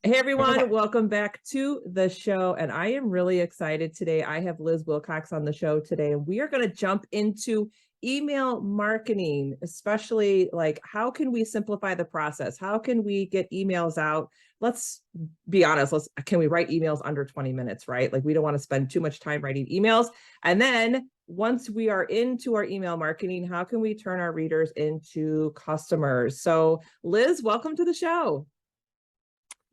Hey everyone, Okay. welcome back to the show. And I am really excited today. I have Liz Wilcox on the show today, and we are going to jump into email marketing, especially like how can we simplify the process? How can we get emails out? Let's be honest, can we write emails under 20 minutes, right? Like we don't want to spend too much time writing emails. And then once we are into our email marketing, how can we turn our readers into customers? So Liz, welcome to the show.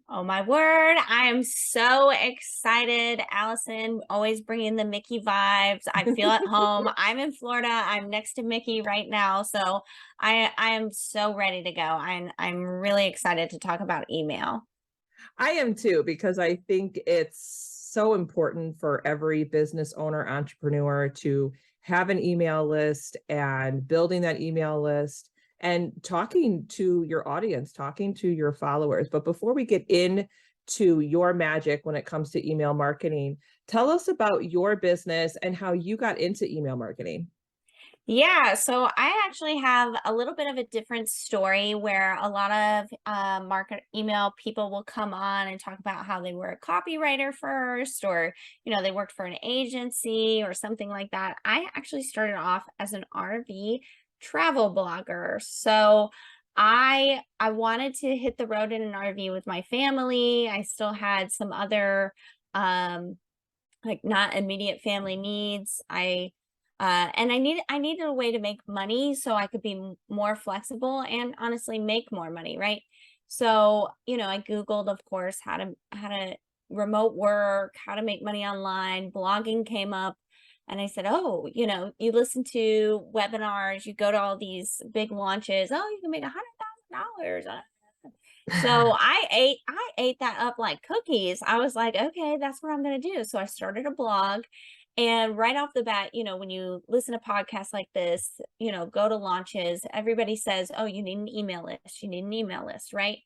Oh my word. I am so excited. Allison, always bringing the Mickey vibes. I feel at home. I'm in Florida. I'm next to Mickey right now. So I am so ready to go. I'm really excited to talk about email. I am too, because I think it's so important for every business owner, entrepreneur to have an email list and building that email list and talking to your audience, talking to your followers. But before we get into your magic when it comes to email marketing, tell us about your business and how you got into email marketing. Yeah, so I actually have a little bit of a different story where a lot of market email people will come on and talk about how they were a copywriter first, or they worked for an agency or something like that. I actually started off as an RV travel blogger. So I wanted to hit the road in an RV with my family. I still had some other um like not immediate family needs. And I needed a way to make money so I could be more flexible and honestly make more money, right? So, I Googled, of course, how to remote work, how to make money online. Blogging came up, and I said, "Oh, you listen to webinars, you go to all these big launches. Oh, you can make $100,000." So I ate that up like cookies. I was like, okay, that's what I'm going to do. So I started a blog, and right off the bat, when you listen to podcasts like this, go to launches, everybody says, "Oh, you need an email list. You need an email list," right?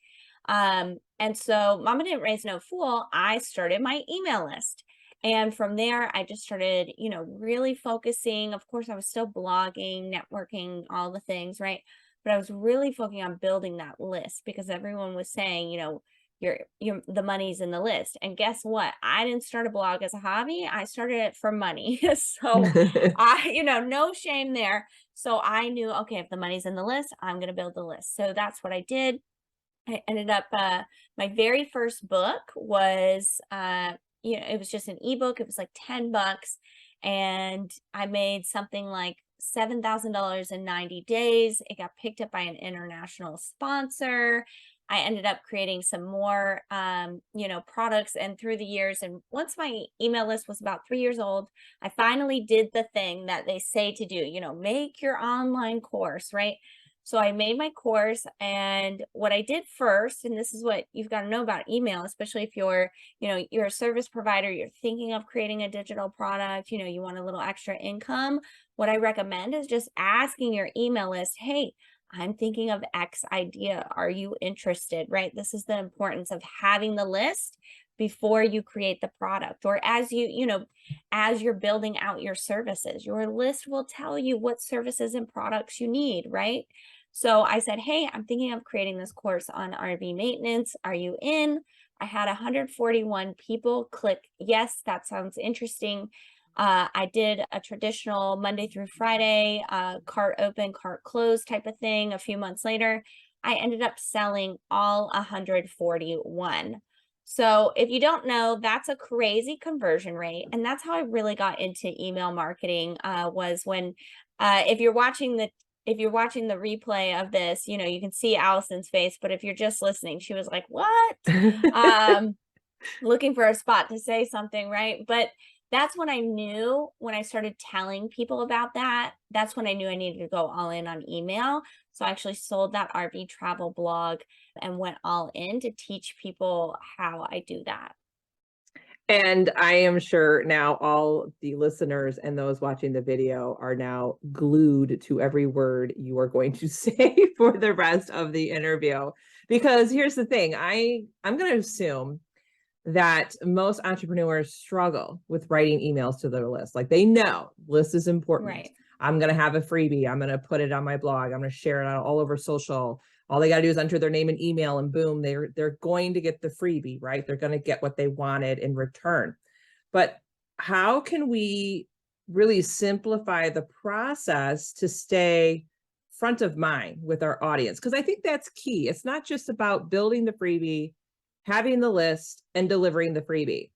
And so Mama didn't raise no fool. I started my email list. And from there, I just started, really focusing. Of course, I was still blogging, networking, all the things, right? But I was really focusing on building that list because everyone was saying, the money's in the list. And guess what? I didn't start a blog as a hobby. I started it for money. So no shame there. So I knew, okay, if the money's in the list, I'm going to build the list. So that's what I did. I ended up my very first book was it was just an ebook. It was like $10, and I made something like $7,000 in 90 days. It got picked up by an international sponsor. I ended up creating some more products, and through the years, and once my email list was about 3 years old, I finally did the thing that they say to do, make your online course, right? So I made my course, and what I did first, and this is what you've got to know about email, especially if you're a service provider, you're thinking of creating a digital product, you want a little extra income. What I recommend is just asking your email list, "Hey, I'm thinking of X idea. Are you interested?" Right? This is the importance of having the list before you create the product, or as you're building out your services. Your list will tell you what services and products you need, right? So I said, "Hey, I'm thinking of creating this course on RV maintenance. Are you in?" I had 141 people click yes, that sounds interesting. I did a traditional Monday through Friday, cart open, cart closed type of thing. A few months later, I ended up selling all 141. So if you don't know, that's a crazy conversion rate. And that's how I really got into email marketing, was when, if you're watching the replay of this, you can see Allison's face, but if you're just listening, she was like, "What?" Um, looking for a spot to say something, right? But that's when I knew, when I started telling people about that, that's when I knew I needed to go all in on email. So I actually sold that RV travel blog and went all in to teach people how I do that. And I am sure now all the listeners and those watching the video are now glued to every word you are going to say for the rest of the interview. Because here's the thing, I'm going to assume that most entrepreneurs struggle with writing emails to their list. Like they know list is important. Right. I'm going to have a freebie. I'm going to put it on my blog. I'm going to share it all over social. All they got to do is enter their name and email, and boom, they're going to get the freebie, right? They're going to get what they wanted in return. But how can we really simplify the process to stay front of mind with our audience? Because I think that's key. It's not just about building the freebie, having the list, and delivering the freebie.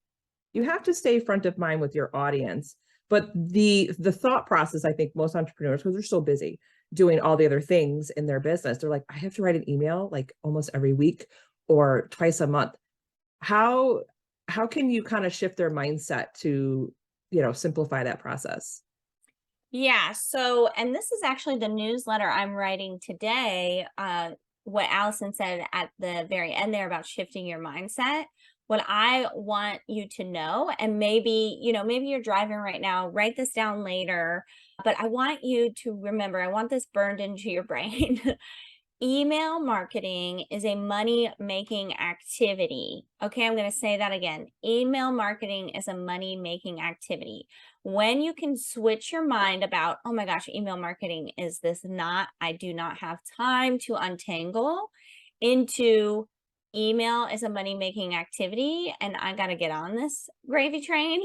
You have to stay front of mind with your audience. But the thought process, I think most entrepreneurs, because they're so busy doing all the other things in their business, they're like, I have to write an email like almost every week or twice a month. How can you kind of shift their mindset to, simplify that process? Yeah. So, and this is actually the newsletter I'm writing today. What Allison said at the very end there about shifting your mindset. What I want you to know, and maybe, maybe you're driving right now, write this down later, but I want you to remember, I want this burned into your brain. Email marketing is a money-making activity. Okay, I'm going to say that again. Email marketing is a money-making activity. When you can switch your mind about, oh my gosh, email marketing is this not, I do not have time to untangle, into email is a money-making activity and I got to get on this gravy train,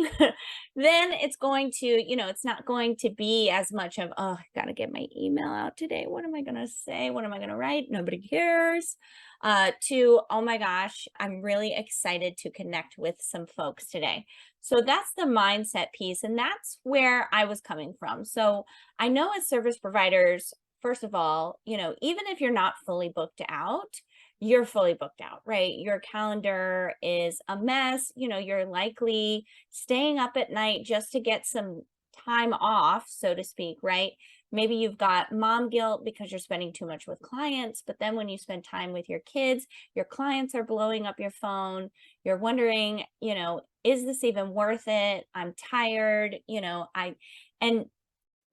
then it's going to, it's not going to be as much of, oh, I got to get my email out today. What am I going to say? What am I going to write? Nobody cares. To, oh my gosh, I'm really excited to connect with some folks today. So that's the mindset piece. And that's where I was coming from. So I know as service providers, first of all, even if you're not fully booked out, you're fully booked out, right? Your calendar is a mess. You're likely staying up at night just to get some time off, so to speak, right? Maybe you've got mom guilt because you're spending too much with clients, but then when you spend time with your kids, your clients are blowing up your phone. You're wondering, is this even worth it? I'm tired, and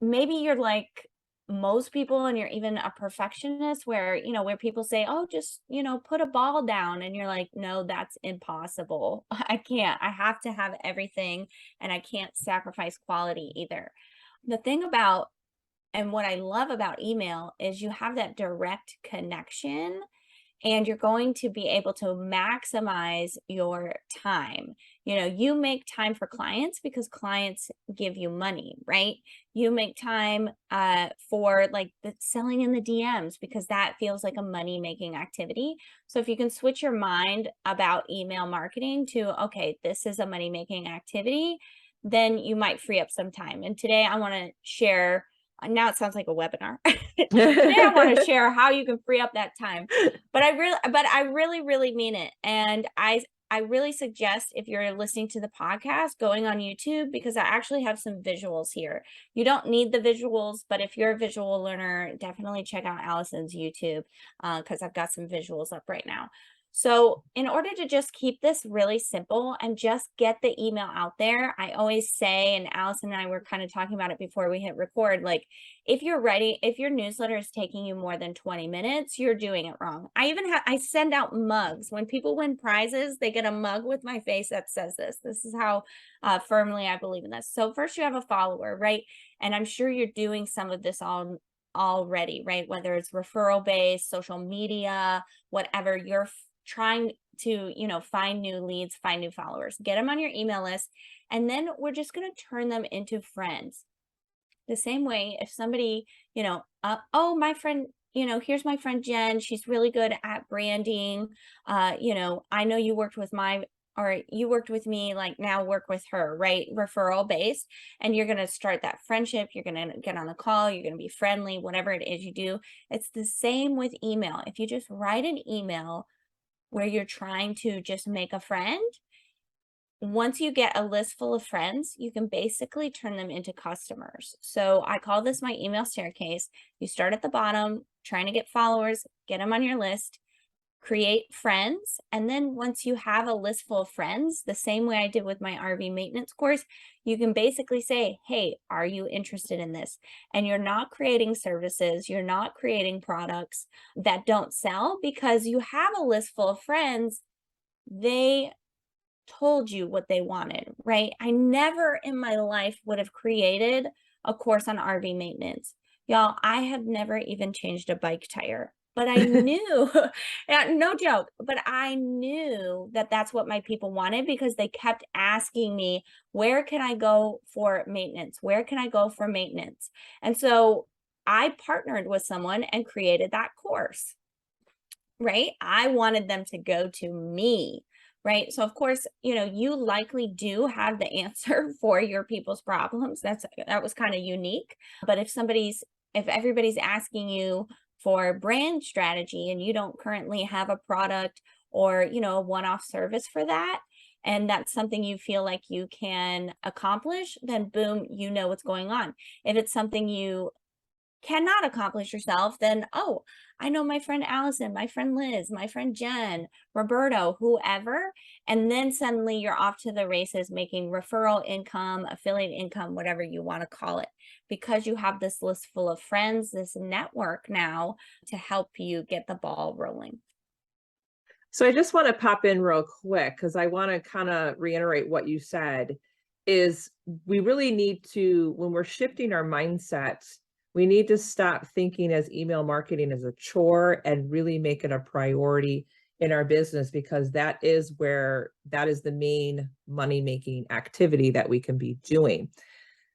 maybe you're like most people and you're even a perfectionist where, where people say, oh, just, put a ball down. And you're like, no, that's impossible. I can't. I have to have everything and I can't sacrifice quality either. The thing about, and what I love about email is you have that direct connection and you're going to be able to maximize your time. You make time for clients because clients give you money, right? You make time for like the selling in the DMs because that feels like a money making activity. So if you can switch your mind about email marketing to, okay, this is a money making activity, then you might free up some time. And today I want to share, now it sounds like a webinar. Today I want to share how you can free up that time. But I really mean it. And I really suggest if you're listening to the podcast, going on YouTube, because I actually have some visuals here. You don't need the visuals, but if you're a visual learner, definitely check out Allison's YouTube because I've got some visuals up right now. So in order to just keep this really simple and just get the email out there, I always say, and Allison and I were kind of talking about it before we hit record, like if your newsletter is taking you more than 20 minutes, you're doing it wrong. I send out mugs. When people win prizes, they get a mug with my face that says this. This is how firmly I believe in this. So first you have a follower, right? And I'm sure you're doing some of this already, right? Whether it's referral based, social media, whatever, you're trying to, find new leads, find new followers, get them on your email list. And then we're just going to turn them into friends. The same way, if somebody, oh, my friend, here's my friend Jen, she's really good at branding. I know you worked with you worked with me, like now work with her, right? Referral based. And you're going to start that friendship. You're going to get on a call. You're going to be friendly, whatever it is you do. It's the same with email. If you just write an email where you're trying to just make a friend, once you get a list full of friends, you can basically turn them into customers. So I call this my email staircase. You start at the bottom, trying to get followers, get them on your list, create friends. And then once you have a list full of friends, the same way I did with my RV maintenance course, you can basically say, hey, are you interested in this? And you're not creating services, you're not creating products that don't sell because you have a list full of friends. They told you what they wanted, right? I never in my life would have created a course on RV maintenance. Y'all, I have never even changed a bike tire. but I knew, yeah, no joke, but I knew that that's what my people wanted because they kept asking me, where can I go for maintenance? Where can I go for maintenance? And so I partnered with someone and created that course, right? I wanted them to go to me, right? So of course, you likely do have the answer for your people's problems. That was kind of unique. But if everybody's asking you for brand strategy and you don't currently have a product or, a one-off service for that, and that's something you feel like you can accomplish, then boom, you know what's going on. If it's something you cannot accomplish yourself, then, oh, I know my friend Allison, my friend Liz, my friend Jen, Roberto, whoever. And then suddenly you're off to the races making referral income, affiliate income, whatever you want to call it, because you have this list full of friends, this network now to help you get the ball rolling. So I just want to pop in real quick because I want to kind of reiterate what you said is we really need to, when we're shifting our mindset, we need to stop thinking as email marketing as a chore and really make it a priority in our business, because that is the main money-making activity that we can be doing.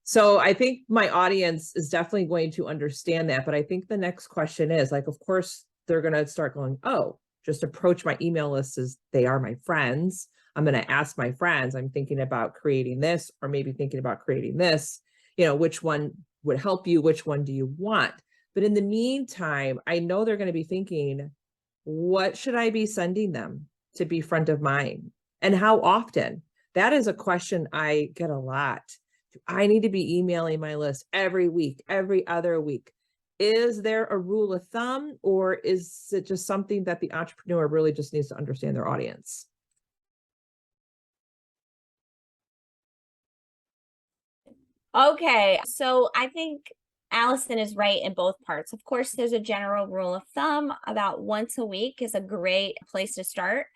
So I think my audience is definitely going to understand that. But I think the next question is like, of course, they're going to start going, oh, just approach my email list as they are my friends. I'm going to ask my friends, I'm thinking about creating this, or maybe thinking about creating this, which one would help you? Which one do you want? But in the meantime, I know they're going to be thinking, what should I be sending them to be front of mind? And how often? That is a question I get a lot. Do I need to be emailing my list every week, every other week? Is there a rule of thumb, or is it just something that the entrepreneur really just needs to understand their audience? Okay, so I think Allison is right in both parts. Of course, there's a general rule of thumb about once a week is a great place to start,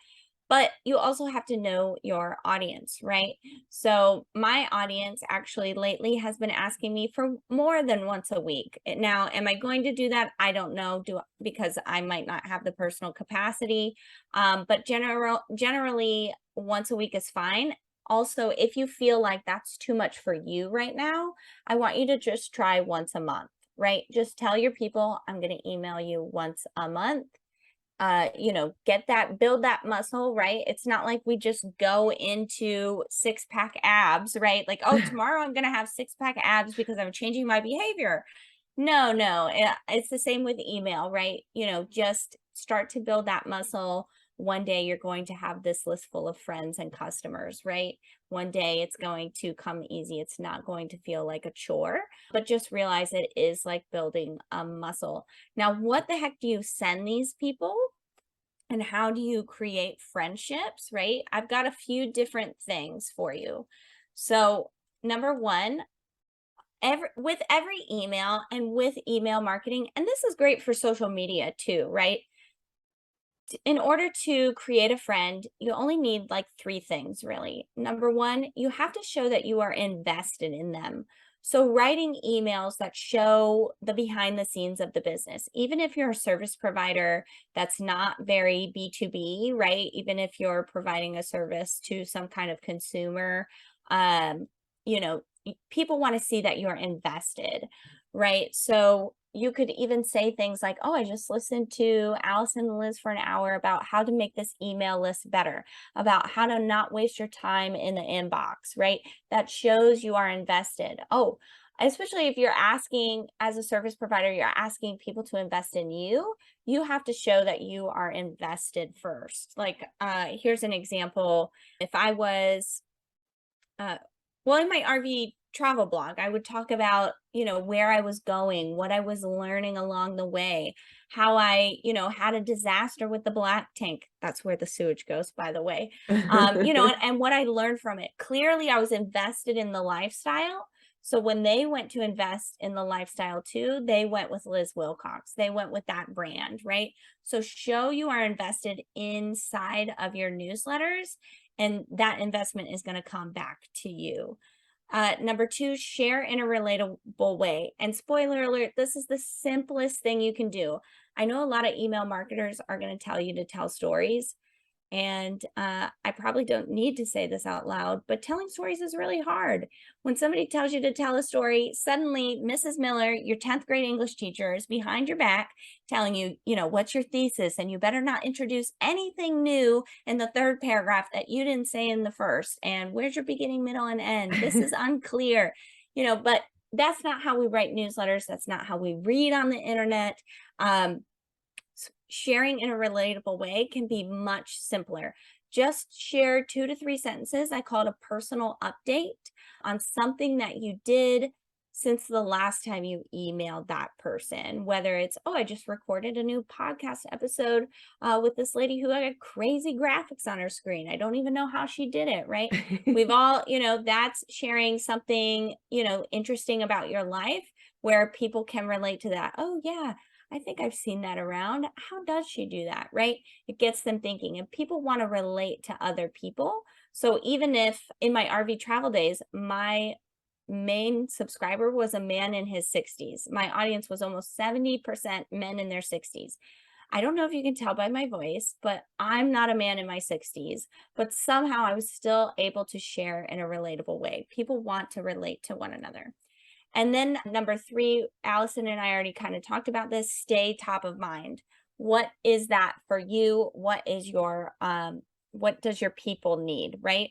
but you also have to know your audience, right? So my audience actually lately has been asking me for more than once a week. Now, am I going to do that? I don't know, because I might not have the personal capacity. But generally, once a week is fine. Also, if you feel like that's too much for you right now, I want you to just try once a month, right? Just tell your people, I'm going to email you once a month. Build that muscle, right? It's not like we just go into six-pack abs, right? Like, oh, tomorrow I'm going to have six-pack abs because I'm changing my behavior. No, it's the same with email, right? Just start to build that muscle. One day you're going to have this list full of friends and customers, right? One day it's going to come easy. It's not going to feel like a chore, but just realize it is like building a muscle. Now, what the heck do you send these people? And how do you create friendships, right? I've got a few different things for you. So, number one, with every email and with email marketing, and this is great for social media too, right? In order to create a friend, you only need like three things really. Number one, you have to show that you are invested in them. So writing emails that show the behind the scenes of the business, even if you're a service provider that's not very B2B, right? Even if you're providing a service to some kind of consumer, you know, people want to see that you're invested, right? So you could even say things like, oh, I just listened to Allison and Liz for an hour about how to make this email list better, about how to not waste your time in the inbox, right? That shows you are invested. Oh, especially if you're asking as a service provider, you're asking people to invest in you, you have to show that you are invested first. Like, here's an example. If I was, in my RV travel blog, I would talk about, where I was going, what I was learning along the way, how I, had a disaster with the black tank. That's where the sewage goes, by the way. And what I learned from it. Clearly, I was invested in the lifestyle. So when they went to invest in the lifestyle too, they went with Liz Wilcox. They went with that brand, right? So show you are invested inside of your newsletters, and that investment is going to come back to you. Number two, share in a relatable way. And spoiler alert, this is the simplest thing you can do. I know a lot of email marketers are going to tell you to tell stories. And I probably don't need to say this out loud, but telling stories is really hard. When somebody tells you to tell a story, suddenly Mrs. Miller, your 10th grade English teacher, is behind your back telling you, what's your thesis? And you better not introduce anything new in the third paragraph that you didn't say in the first. And where's your beginning, middle, and end? This is unclear, but that's not how we write newsletters. That's not how we read on the internet. Sharing in a relatable way can be much simpler. Just share 2 to 3 sentences. I call it a personal update on something that you did since the last time you emailed that person. Whether it's, oh, I just recorded a new podcast episode with this lady who had crazy graphics on her screen. I don't even know how she did it, right? We've all, that's sharing something, interesting about your life where people can relate to that. Oh, yeah. I think I've seen that around. How does she do that? Right? It gets them thinking, and people want to relate to other people. So even if in my RV travel days, my main subscriber was a man in his 60s, my audience was almost 70% men in their 60s. I don't know if you can tell by my voice, but I'm not a man in my 60s, but somehow I was still able to share in a relatable way. People want to relate to one another. And then number 3, Allison and I already kind of talked about this, stay top of mind. What is that for you? What is your, what does your people need, right?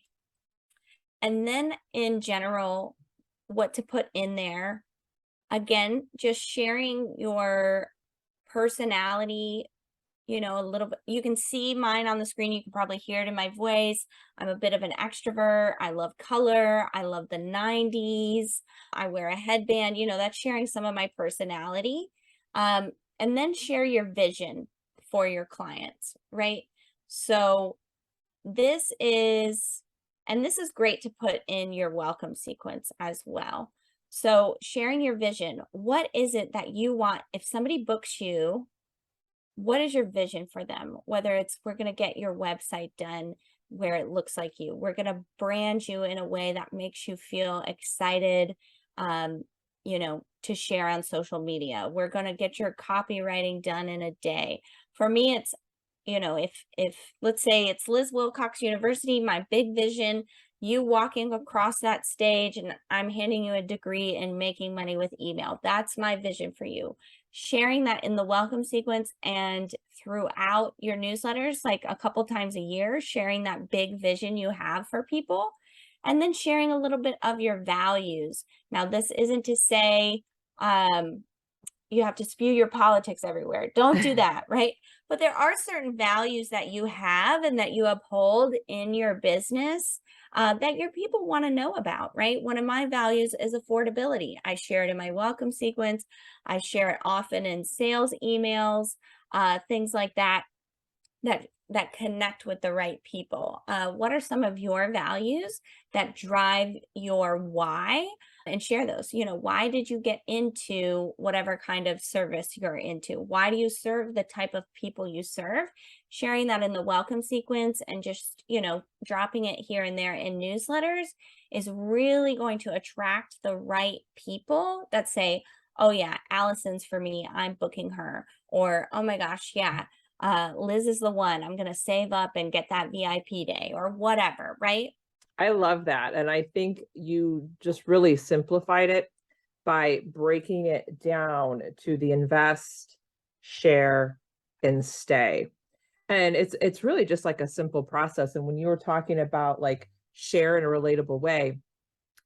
And then in general, what to put in there. Again, just sharing your personality, a little bit. You can see mine on the screen. You can probably hear it in my voice. I'm a bit of an extrovert. I love color. I love the 90s. I wear a headband. That's sharing some of my personality. And then share your vision for your clients, right? So this is great to put in your welcome sequence as well. So sharing your vision. What is it that you want? If somebody books you, what is your vision for them? Whether it's, we're going to get your website done where it looks like you, we're going to brand you in a way that makes you feel excited, to share on social media. We're going to get your copywriting done in a day. For me, it's, if let's say it's Liz Wilcox University, my big vision, you walking across that stage and I'm handing you a degree in making money with email. That's my vision for you. Sharing that in the welcome sequence and throughout your newsletters, like a couple times a year, sharing that big vision you have for people, and then sharing a little bit of your values. Now, this isn't to say you have to spew your politics everywhere. Don't do that, right? But there are certain values that you have and that you uphold in your business that your people want to know about, right? One of my values is affordability. I share it in my welcome sequence. I share it often in sales emails, things like that, that connect with the right people. What are some of your values that drive your why? And share those. Why did you get into whatever kind of service you're into? Why do you serve the type of people you serve? Sharing that in the welcome sequence and just, dropping it here and there in newsletters is really going to attract the right people that say, oh yeah, Allison's for me, I'm booking her. Or, oh my gosh, yeah, Liz is the one. I'm going to save up and get that VIP day or whatever, right? I love that. And I think you just really simplified it by breaking it down to the invest, share, and stay. And it's really just like a simple process. And when you were talking about like share in a relatable way,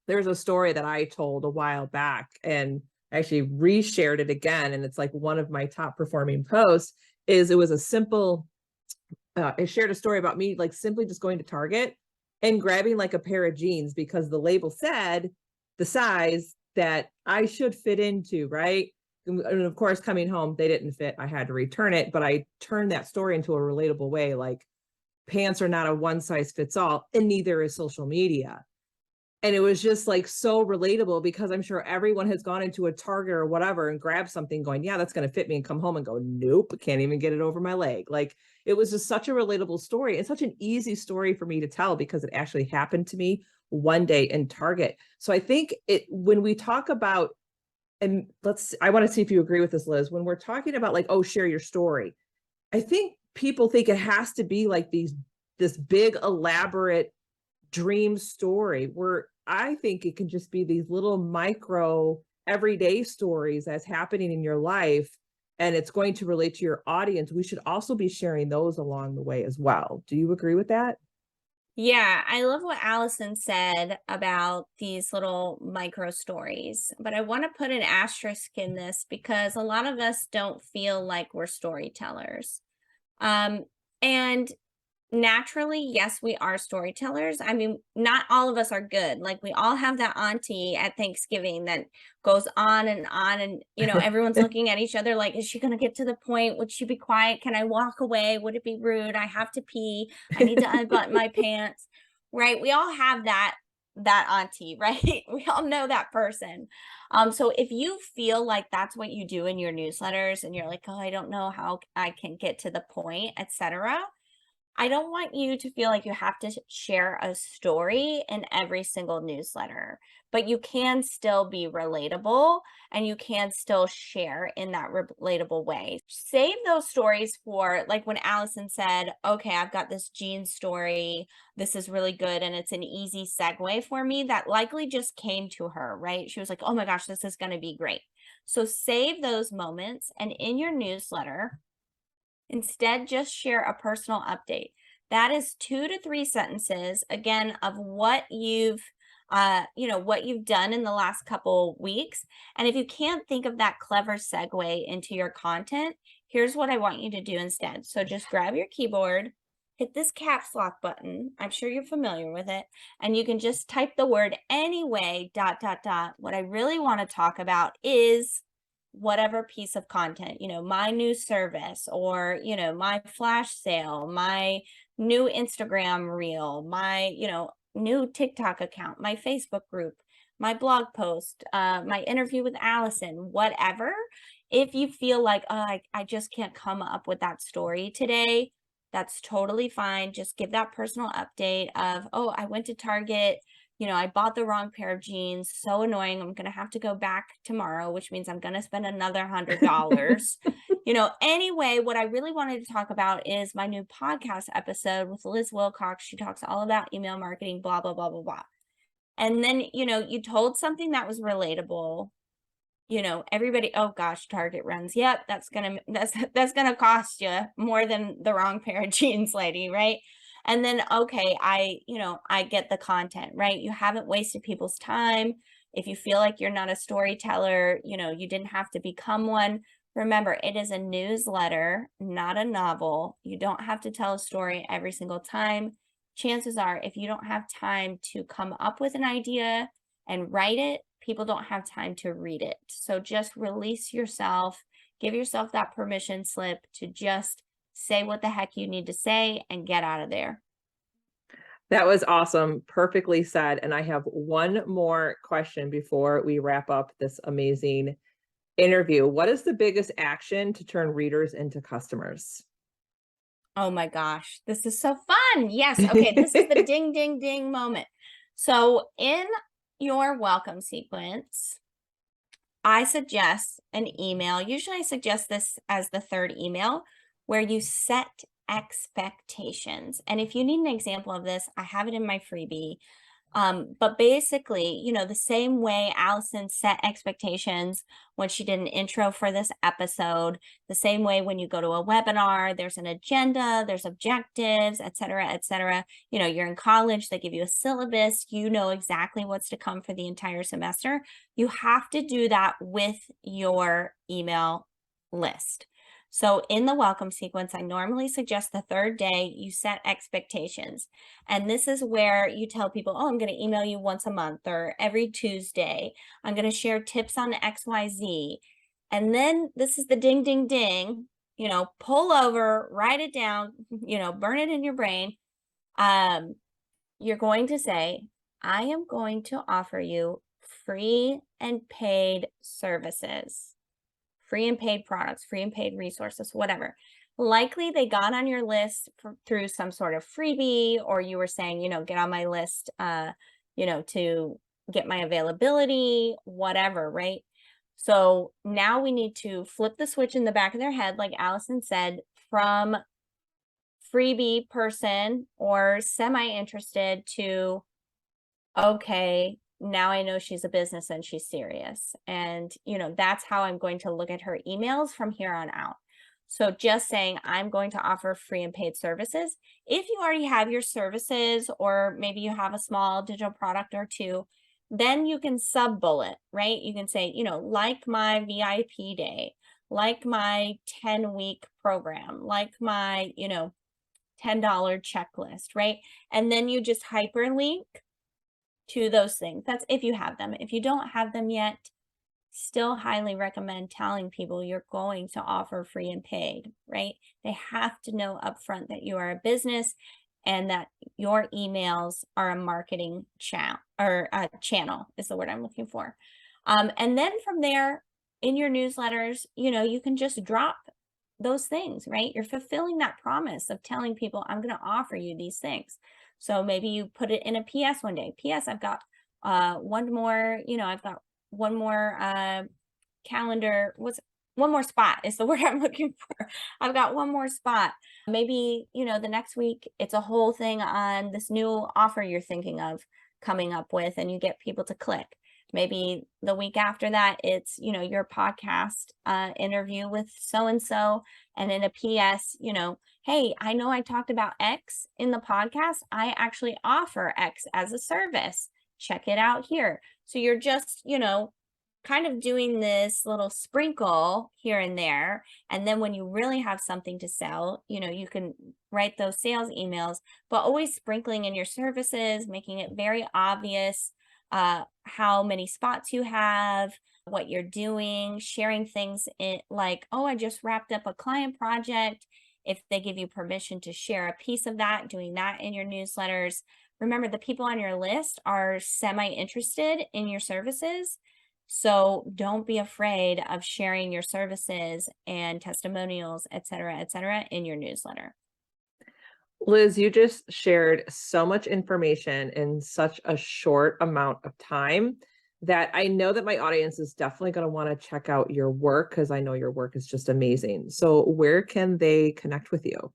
there's a story that I told a while back and actually reshared it again. And it's like one of my top performing posts. It was a simple, I shared a story about me like simply just going to Target and grabbing like a pair of jeans because the label said the size that I should fit into, right? And of course, coming home, they didn't fit. I had to return it, but I turned that story into a relatable way. Like pants are not a one size fits all, and neither is social media. And it was just like so relatable because I'm sure everyone has gone into a Target or whatever and grabbed something going, yeah, that's going to fit me, and come home and go, nope, can't even get it over my leg. Like it was just such a relatable story and such an easy story for me to tell because it actually happened to me one day in Target. So I think when we talk about and I want to see if you agree with this, Liz, when we're talking about like, oh, share your story. I think people think it has to be like this big elaborate dream story, where I think it can just be these little micro everyday stories that's happening in your life, and it's going to relate to your audience. We should also be sharing those along the way as well. Do you agree with that? Yeah, I love what Allison said about these little micro stories, but I want to put an asterisk in this because a lot of us don't feel like we're storytellers. And naturally, yes, we are storytellers. I mean, not all of us are good. Like we all have that auntie at Thanksgiving that goes on and everyone's looking at each other like, is she going to get to the point? Would she be quiet? Can I walk away? Would it be rude? I have to pee. I need to unbutton my pants. Right? We all have that auntie, right? We all know that person. So if you feel like that's what you do in your newsletters and you're like, oh, I don't know how I can get to the point, etc. I don't want you to feel like you have to share a story in every single newsletter, but you can still be relatable and you can still share in that relatable way. Save those stories for like when Allison said, okay, I've got this jean story. This is really good. And it's an easy segue for me. That likely just came to her, right? She was like, oh my gosh, this is going to be great. So save those moments and in your newsletter, instead, just share a personal update. That is 2 to 3 sentences, again, of what you've what you've done in the last couple weeks. And if you can't think of that clever segue into your content, here's what I want you to do instead. So just grab your keyboard, hit this caps lock button. I'm sure you're familiar with it. And you can just type the word anyway, ... What I really want to talk about is whatever piece of content, my new service or, my flash sale, my new Instagram reel, my, new TikTok account, my Facebook group, my blog post, my interview with Allison, whatever. If you feel like, oh, I just can't come up with that story today, that's totally fine. Just give that personal update of, oh, I went to Target, I bought the wrong pair of jeans. So annoying. I'm going to have to go back tomorrow, which means I'm going to spend another $100. Anyway, what I really wanted to talk about is my new podcast episode with Liz Wilcox. She talks all about email marketing, blah, blah, blah, blah, blah. And then, you told something that was relatable. Everybody, oh gosh, Target runs. Yep, that's gonna cost you more than the wrong pair of jeans, lady, right? And then, okay, I get the content, right? You haven't wasted people's time. If you feel like you're not a storyteller, you didn't have to become one. Remember, it is a newsletter, not a novel. You don't have to tell a story every single time. Chances are, if you don't have time to come up with an idea and write it, people don't have time to read it. So just release yourself, give yourself that permission slip to just say what the heck you need to say and get out of there. That was awesome. Perfectly said. And I have one more question before we wrap up this amazing interview. What is the biggest action to turn readers into customers? Oh my gosh, this is so fun. Yes. Okay. This is the ding, ding, ding moment. So in your welcome sequence, I suggest an email. Usually I suggest this as the third email where you set expectations. And if you need an example of this, I have it in my freebie. But basically, the same way Allison set expectations when she did an intro for this episode, the same way when you go to a webinar, there's an agenda, there's objectives, et cetera, et cetera. You're in college, they give you a syllabus, you know exactly what's to come for the entire semester. You have to do that with your email list. So in the welcome sequence, I normally suggest the third day you set expectations. And this is where you tell people, oh, I'm going to email you once a month or every Tuesday. I'm going to share tips on XYZ. And then this is the ding, ding, ding, pull over, write it down, burn it in your brain. You're going to say, I am going to offer you free and paid services. Free and paid products, free and paid resources, whatever. Likely they got on your list through some sort of freebie, or you were saying, get on my list, to get my availability, whatever, right? So now we need to flip the switch in the back of their head, like Allison said, from freebie person or semi-interested to, okay, now I know she's a business and she's serious. And, that's how I'm going to look at her emails from here on out. So just saying, I'm going to offer free and paid services. If you already have your services, or maybe you have a small digital product or two, then you can sub bullet, right? You can say, like my VIP day, like my 10-week program, like my, $10 checklist, right? And then you just hyperlink to those things. That's if you have them. If you don't have them yet, still highly recommend telling people you're going to offer free and paid, right? They have to know upfront that you are a business and that your emails are a marketing channel, or a channel is the word I'm looking for. And then from there, in your newsletters, you can just drop those things, right? You're fulfilling that promise of telling people, I'm going to offer you these things. So maybe you put it in a PS one day. PS, I've got one more, I've got one more calendar. One more spot is the word I'm looking for. I've got one more spot. Maybe, the next week it's a whole thing on this new offer you're thinking of coming up with, and you get people to click. Maybe the week after that, it's, your podcast interview with so-and-so, and in a PS, hey, I know I talked about X in the podcast. I actually offer X as a service. Check it out here. So you're just, kind of doing this little sprinkle here and there. And then when you really have something to sell, you can write those sales emails, but always sprinkling in your services, making it very obvious how many spots you have, what you're doing, sharing things like, oh, I just wrapped up a client project. If they give you permission to share a piece of that, doing that in your newsletters. Remember, the people on your list are semi-interested in your services. So don't be afraid of sharing your services and testimonials, et cetera, in your newsletter. Liz, you just shared so much information in such a short amount of time that I know that my audience is definitely going to want to check out your work, because I know your work is just amazing. So where can they connect with you?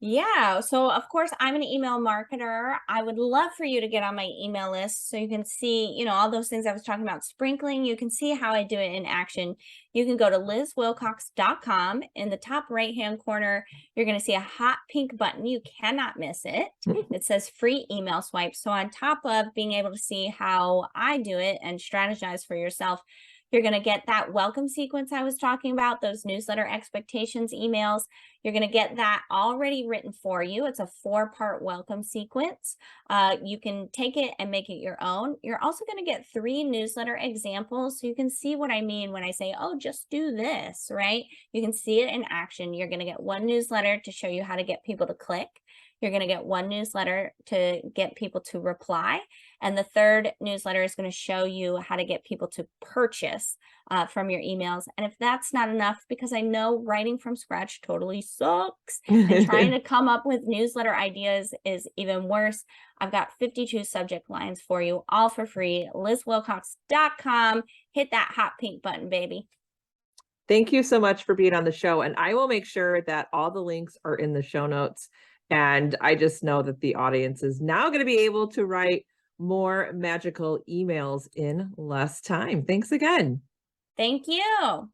Yeah. So, of course, I'm an email marketer. I would love for you to get on my email list so you can see, all those things I was talking about sprinkling. You can see how I do it in action. You can go to lizwilcox.com. In the top right-hand corner, you're going to see a hot pink button. You cannot miss it. It says free email swipe. So, on top of being able to see how I do it and strategize for yourself, you're going to get that welcome sequence I was talking about, those newsletter expectations emails. You're going to get that already written for you. It's a 4-part welcome sequence. You can take it and make it your own. You're also going to get 3 newsletter examples, so you can see what I mean when I say, oh, just do this, right? You can see it in action. You're going to get 1 newsletter to show you how to get people to click. You're going to get 1 newsletter to get people to reply. And the 3rd newsletter is going to show you how to get people to purchase from your emails. And if that's not enough, because I know writing from scratch totally sucks, and trying to come up with newsletter ideas is even worse, I've got 52 subject lines for you, all for free. LizWilcox.com. Hit that hot pink button, baby. Thank you so much for being on the show. And I will make sure that all the links are in the show notes. And I just know that the audience is now going to be able to write more magical emails in less time. Thanks again. Thank you.